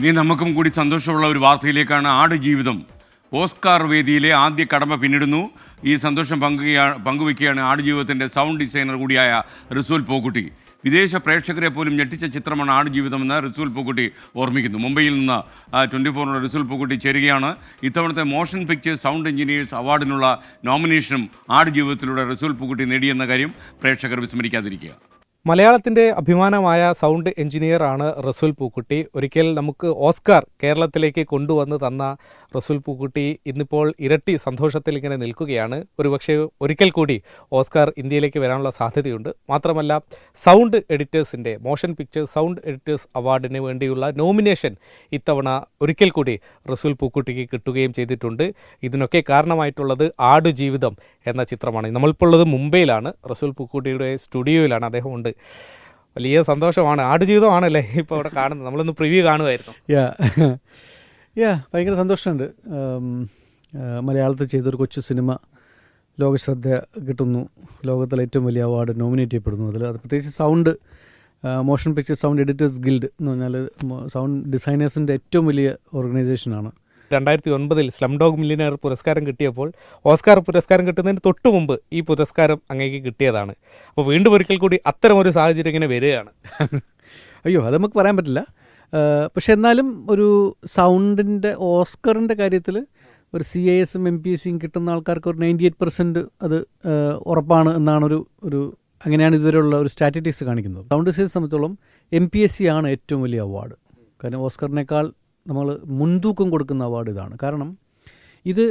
ഇനി നമുക്കും കൂടി സന്തോഷമുള്ള ഒരു വാർത്തയിലേക്കാണ്. ആടുജീവിതം ഓസ്കാർ വേദിയിലെ ആദ്യ കടമ്പ പിന്നിടുന്നു. ഈ സന്തോഷം പങ്കുവയ്ക്കുകയാണ് ആടുജീവിതത്തിൻ്റെ സൗണ്ട് ഡിസൈനർ കൂടിയായ റിസൂൽ പൂക്കുട്ടി. വിദേശ പ്രേക്ഷകരെ പോലും ഞെട്ടിച്ച ചിത്രമാണ് ആടുജീവിതമെന്ന് റിസൂൽ പൂക്കുട്ടി ഓർമ്മിക്കുന്നു. മുംബൈയിൽ നിന്ന് 24 റിസൂൽ പൂക്കുട്ടി ചേരുകയാണ്. ഇത്തവണത്തെ മോഷൻ പിക്ചേഴ്സ് സൗണ്ട് എഞ്ചിനീയേഴ്സ് അവാർഡിനുള്ള നോമിനേഷനും ആടുജീവിതത്തിലൂടെ റിസൂൽ പൂക്കുട്ടി നേടിയെന്ന കാര്യം പ്രേക്ഷകർ വിസ്മരിക്കാതിരിക്കുക. മലയാളത്തിൻ്റെ അഭിമാനമായ സൗണ്ട് എഞ്ചിനീയറാണ് റസൂൽ പൂക്കുട്ടി. ഒരിക്കൽ നമുക്ക് ഓസ്കാർ കേരളത്തിലേക്ക് കൊണ്ടുവന്ന് തന്ന റസൂൽ പൂക്കുട്ടി ഇന്നിപ്പോൾ ഇരട്ടി സന്തോഷത്തിൽ ഇങ്ങനെ നിൽക്കുകയാണ്. ഒരുപക്ഷെ ഒരിക്കൽ കൂടി ഓസ്കാർ ഇന്ത്യയിലേക്ക് വരാനുള്ള സാധ്യതയുണ്ട്. മാത്രമല്ല, സൗണ്ട് എഡിറ്റേഴ്സിൻ്റെ മോഷൻ പിക്ചേഴ്സ് സൗണ്ട് എഡിറ്റേഴ്സ് അവാർഡിന് വേണ്ടിയുള്ള നോമിനേഷൻ ഇത്തവണ ഒരിക്കൽ കൂടി റസൂൽ പൂക്കുട്ടിക്ക് കിട്ടുകയും ചെയ്തിട്ടുണ്ട്. ഇതിനൊക്കെ കാരണമായിട്ടുള്ളത് ആടുജീവിതം എന്ന ചിത്രമാണ്. നമ്മളിപ്പോൾ ഉള്ളത് മുംബൈയിലാണ്. റസൂൽ പൂക്കുട്ടിയുടെ സ്റ്റുഡിയോയിലാണ് അദ്ദേഹം ഉണ്ട്. വലിയ സന്തോഷമാണ്. ആടുജീവിതമാണല്ലേ ഇപ്പോൾ അവിടെ കാണുന്നത്. നമ്മളൊന്ന് പ്രിവ്യൂ കാണുമായിരുന്നു. ഭയങ്കര സന്തോഷമുണ്ട്. മലയാളത്തിൽ ചെയ്തൊരു കൊച്ചു സിനിമ ലോകശ്രദ്ധ കിട്ടുന്നു, ലോകത്തിലെ ഏറ്റവും വലിയ അവാർഡ് നോമിനേറ്റ് ചെയ്യപ്പെടുന്നു. അത് പ്രത്യേകിച്ച് sound motion picture sound editors guild എന്ന് പറഞ്ഞാൽ സൗണ്ട് ഡിസൈനേഴ്സിൻ്റെ ഏറ്റവും വലിയ ഓർഗനൈസേഷനാണ്. 2009 സ്ലം ഡോഗ് മില്ലിയനർ പുരസ്കാരം കിട്ടിയപ്പോൾ ഓസ്കാർ പുരസ്കാരം കിട്ടുന്നതിന് തൊട്ടു മുമ്പ് ഈ പുരസ്കാരം അങ്ങേക്ക് കിട്ടിയതാണ്. അപ്പോൾ വീണ്ടും ഒരിക്കൽ കൂടി അത്തരമൊരു സാഹചര്യം ഇങ്ങനെ വരികയാണ്. അയ്യോ, അത് നമുക്ക് പറയാൻ പറ്റില്ല. പക്ഷെ എന്നാലും ഒരു സൗണ്ടിൻ്റെ ഓസ്കറിൻ്റെ കാര്യത്തിൽ ഒരു CISഉം MPSCയും കിട്ടുന്ന ആൾക്കാർക്ക് ഒരു 98% അത് ഉറപ്പാണ് എന്നാണ് ഒരു അങ്ങനെയാണ് ഇതുവരെയുള്ള ഒരു സ്റ്റാറ്റിസ്റ്റിക്സ് കാണിക്കുന്നത്. സൗണ്ട് ഡിസൈനെ സംബന്ധിച്ചോളം MPSC ആണ് ഏറ്റവും വലിയ അവാർഡ്. കാരണം ഓസ്കറിനേക്കാൾ നമ്മൾ മുൻതൂക്കം കൊടുക്കുന്ന അവാർഡ് ഇതാണ്. കാരണം ഇത്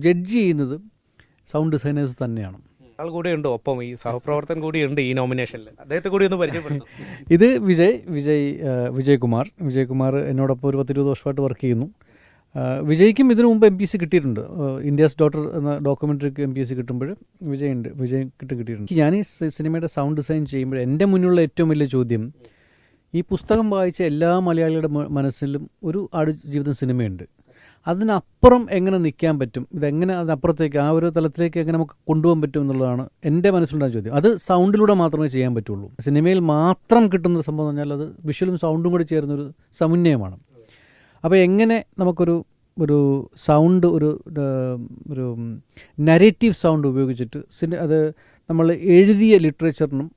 ജഡ്ജ് ചെയ്യുന്നത് സൗണ്ട് ഡിസൈനേഴ്സ് തന്നെയാണ്. ആൾ കൂടെ ഉണ്ട്, ഒപ്പം ഈ സഹപ്രവർത്തകൻ കൂടി ഉണ്ട് ഈ നോമിനേഷനിൽ. അദ്ദേഹത്തെ കൂടി ഒന്ന് പരിചയപ്പെടുത്തും. ഇത് വിജയകുമാർ എന്നോടൊപ്പം ഒരു 10-20 വർഷമായിട്ട് വർക്ക് ചെയ്യുന്നു. വിജയ്ക്കും ഇതിനു മുമ്പ് MPSC കിട്ടിയിട്ടുണ്ട്. ഇന്ത്യാസ് ഡോട്ടർ എന്ന ഡോക്യുമെൻ്ററിക്ക് MPSC കിട്ടുമ്പോൾ വിജയ് കിട്ടിയിട്ടുണ്ട്. ഞാൻ ഈ സിനിമയുടെ സൗണ്ട് ഡിസൈൻ ചെയ്യുമ്പോൾ എൻ്റെ മുന്നിലുള്ള ഏറ്റവും വലിയ ചോദ്യം, ഈ പുസ്തകം വായിച്ച എല്ലാ മലയാളികളുടെ മനസ്സിലും ഒരു ആടുജീവിതം സിനിമയുണ്ട്. അതിനപ്പുറം എങ്ങനെ നിൽക്കാൻ പറ്റും, ഇതെങ്ങനെ അതിനപ്പുറത്തേക്ക് ആ ഒരു തലത്തിലേക്ക് എങ്ങനെ നമുക്ക് കൊണ്ടുപോകാൻ പറ്റും എന്നുള്ളതാണ് എൻ്റെ മനസ്സിലുണ്ടായ ചോദ്യം. അത് സൗണ്ടിലൂടെ മാത്രമേ ചെയ്യാൻ പറ്റുള്ളൂ. സിനിമയിൽ മാത്രം കിട്ടുന്ന സംഭവം എന്ന് പറഞ്ഞാൽ അത് വിഷ്വലും സൗണ്ടും കൂടി ചേർന്നൊരു സമന്വയമാണ്. അപ്പോൾ എങ്ങനെ നമുക്കൊരു സൗണ്ട് ഒരു നരേറ്റീവ് സൗണ്ട് ഉപയോഗിച്ചിട്ട് അത് നമ്മൾ എഴുതിയ ലിറ്ററേച്ചറിനും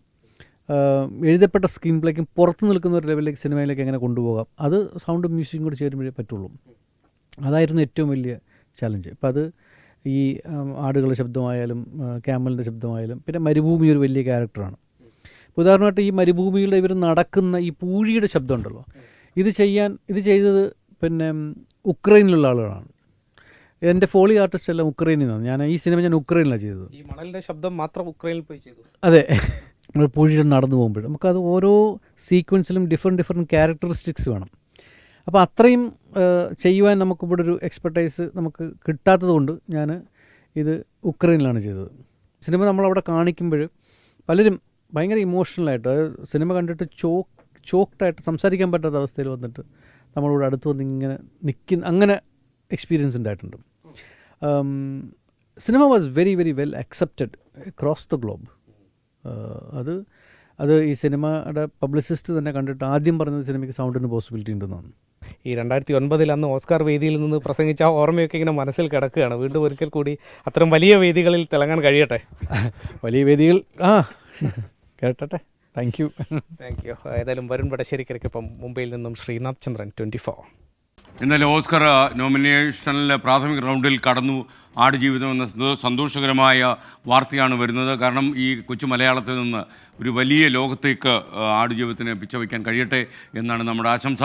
എഴുതപ്പെട്ട സ്ക്രീൻ പ്ലേക്കും പുറത്ത് നിൽക്കുന്ന ഒരു ലെവലിലേക്ക് സിനിമയിലേക്ക് എങ്ങനെ കൊണ്ടുപോകാം, അത് സൗണ്ടും മ്യൂസിക്കും കൂടി ചേരുമ്പോഴേ പറ്റുള്ളൂ. അതായിരുന്നു ഏറ്റവും വലിയ ചലഞ്ച്. അപ്പോൾ അത് ഈ ആടുകളുടെ ശബ്ദമായാലും ക്യാമലിൻ്റെ ശബ്ദമായാലും പിന്നെ മരുഭൂമി ഒരു വലിയ ക്യാരക്ടറാണ്. ഉദാഹരണമായിട്ട് ഈ മരുഭൂമിയുടെ ഇവർ നടക്കുന്ന ഈ പൂഴിയുടെ ശബ്ദം ഉണ്ടല്ലോ, ഇത് ചെയ്തത് പിന്നെ ഉക്രൈനിലുള്ള ആളുകളാണ്. എൻ്റെ ഫോളി ആർട്ടിസ്റ്റ് എല്ലാം ഉക്രൈനിൽ നിന്നാണ്. ഈ സിനിമ ഞാൻ ഉക്രൈനിലാണ് ചെയ്തത്. ഈ മണലിൻ്റെ ശബ്ദം മാത്രം ഉക്രൈനിൽ പോയി ചെയ്തു. അതെ, നമ്മൾ പൂഴിയിൽ നടന്നു പോകുമ്പോൾ നമുക്കത് ഓരോ സീക്വൻസിലും ഡിഫറെൻറ്റ് ക്യാരക്ടറിസ്റ്റിക്സ് വേണം. അപ്പോൾ അത്രയും ചെയ്യുവാൻ നമുക്കിവിടെ ഒരു എക്സ്പെർട്ടൈസ് നമുക്ക് കിട്ടാത്തത് കൊണ്ട് ഞാൻ ഇത് ഉക്രൈനിലാണ് ചെയ്തത്. സിനിമ നമ്മളവിടെ കാണിക്കുമ്പോൾ പലരും ഭയങ്കര ഇമോഷണലായിട്ട് സിനിമ കണ്ടിട്ട് ചോക്ക്ഡായിട്ട് സംസാരിക്കാൻ പറ്റാത്ത അവസ്ഥയിൽ വന്നിട്ട് നമ്മളിവിടെ അടുത്ത് വന്ന് ഇങ്ങനെ അങ്ങനെ എക്സ്പീരിയൻസ് ഉണ്ടായിട്ടുണ്ട്. Cinema was very very well accepted across the globe. അത് ഈ സിനിമയുടെ പബ്ലിസിസ്റ്റ് തന്നെ കണ്ടിട്ട് ആദ്യം പറഞ്ഞത് സിനിമയ്ക്ക് സൗണ്ടിന് പോസിബിലിറ്റി ഉണ്ടെന്നാണ്. ഈ 2009 അന്ന് ഓസ്കാർ വേദിയിൽ നിന്ന് പ്രസംഗിച്ച ആ ഓർമ്മയൊക്കെ ഇങ്ങനെ മനസ്സിൽ കിടക്കുകയാണ്. വീണ്ടും ഒരിക്കൽ കൂടി അത്തരം വലിയ വേദികളിൽ തിളങ്ങാൻ കഴിയട്ടെ. വലിയ വേദികൾ കേട്ടട്ടെ. Thank you. ഏതായാലും വരുൺ വടശ്ശേരിക്കരയ്ക്കൊപ്പം മുംബൈയിൽ നിന്നും ശ്രീനാഥ് ചന്ദ്രൻ, 24. എന്നാലും ഓസ്കർ നോമിനേഷനിലെ പ്രാഥമിക റൗണ്ടിൽ കടന്നു ആടുജീവിതം എന്ന സന്തോഷകരമായ വാർത്തയാണ് വരുന്നത്. കാരണം ഈ കൊച്ചു മലയാളത്തിൽ നിന്ന് ഒരു വലിയ ലോകത്തേക്ക് ആടുജീവിതത്തിന് പിച്ചവയ്ക്കാൻ കഴിയട്ടെ എന്നാണ് നമ്മുടെ ആശംസ.